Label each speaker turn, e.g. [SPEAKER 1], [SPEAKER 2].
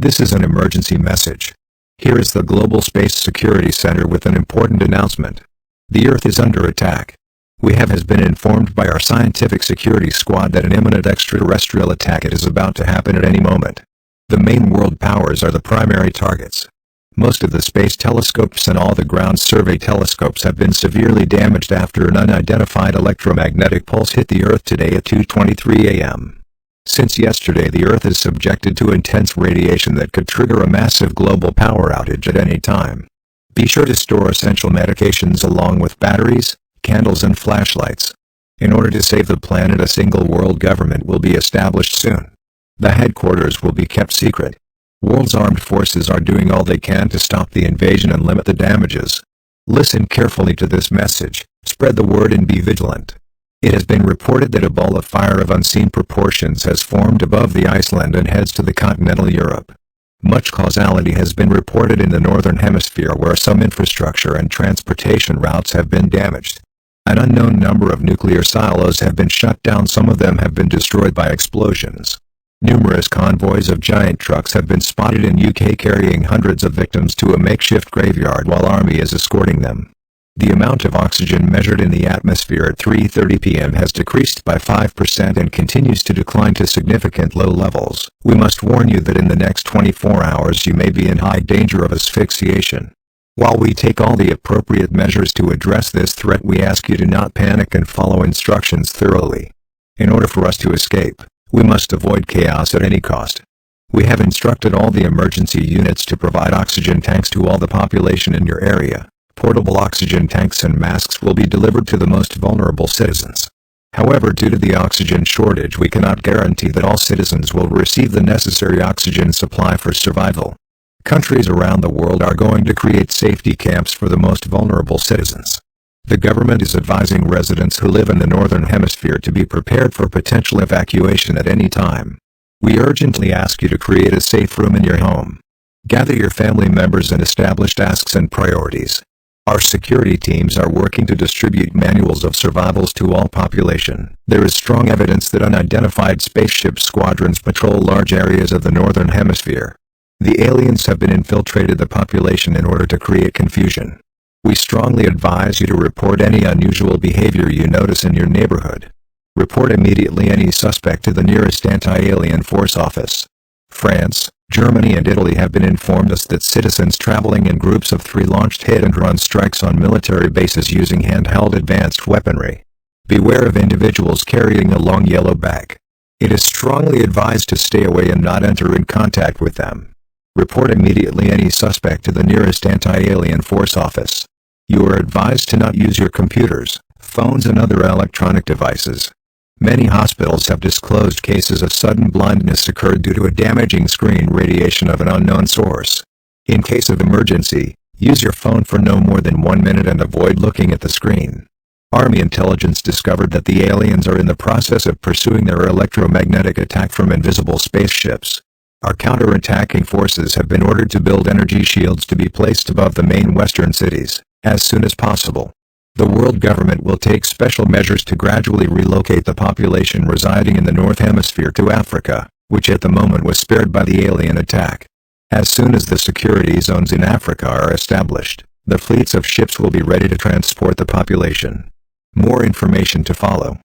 [SPEAKER 1] This is an emergency message. Here is the Global Space Security Center with an important announcement. The Earth is under attack. We has been informed by our scientific security squad that an imminent extraterrestrial attack is about to happen at any moment. The main world powers are the primary targets. Most of the space telescopes and all the ground survey telescopes have been severely damaged after an unidentified electromagnetic pulse hit the Earth today at 2:23 a.m. Since yesterday, the Earth is subjected to intense radiation that could trigger a massive global power outage at any time. Be sure to store essential medications along with batteries, candles and flashlights. In order to save the planet, a single world government will be established soon. The headquarters will be kept secret. World's armed forces are doing all they can to stop the invasion and limit the damages. Listen carefully to this message, spread the word and be vigilant. It has been reported that a ball of fire of unseen proportions has formed above the ICELAND and heads to the continental Europe. Much causality has been reported in the northern hemisphere where some infrastructure and transportation routes have been damaged. An unknown number of nuclear silos have been shut down, some of them have been destroyed by explosions. Numerous convoys of giant trucks have been spotted in UK carrying hundreds of victims to a makeshift graveyard while army is escorting them. The amount of oxygen measured in the atmosphere at 3:30 p.m. has decreased by 5% and continues to decline to significant low levels. We must warn you that in the next 24 hours you may be in high danger of asphyxiation. While we take all the appropriate measures to address this threat, we ask you to not panic and follow instructions thoroughly. In order for us to escape, we must avoid chaos at any cost. We have instructed all the emergency units to provide oxygen tanks to all the population in your area. Portable oxygen tanks and masks will be delivered to the most vulnerable citizens. However, due to the oxygen shortage, we cannot guarantee that all citizens will receive the necessary oxygen supply for survival. Countries around the world are going to create safety camps for the most vulnerable citizens. The government is advising residents who live in the northern hemisphere to be prepared for potential evacuation at any time. We urgently ask you to create a safe room in your home. Gather your family members and establish tasks and priorities. Our security teams are working to distribute manuals of survivals to all population. There is strong evidence that unidentified spaceship squadrons patrol large areas of the northern hemisphere. The aliens have been infiltrated the population in order to create confusion. We strongly advise you to report any unusual behavior you notice in your neighborhood. Report immediately any suspect to the nearest anti-alien force office. France, Germany and Italy have been informed us that citizens traveling in groups of 3 launched hit-and-run strikes on military bases using handheld advanced weaponry. Beware of individuals carrying a long yellow bag. It is strongly advised to stay away and not enter in contact with them. Report immediately any suspect to the nearest anti-alien force office. You are advised to not use your computers, phones and other electronic devices. Many hospitals have disclosed cases of sudden blindness occurred due to a damaging screen radiation of an unknown source. In case of emergency, use your phone for no more than 1 minute and avoid looking at the screen. Army intelligence discovered that the aliens are in the process of pursuing their electromagnetic attack from invisible spaceships. Our counter-attacking forces have been ordered to build energy shields to be placed above the main western cities as soon as possible. The world government will take special measures to gradually relocate the population residing in the North Hemisphere to Africa, which at the moment was spared by the alien attack. As soon as the security zones in Africa are established, the fleets of ships will be ready to transport the population. More information to follow.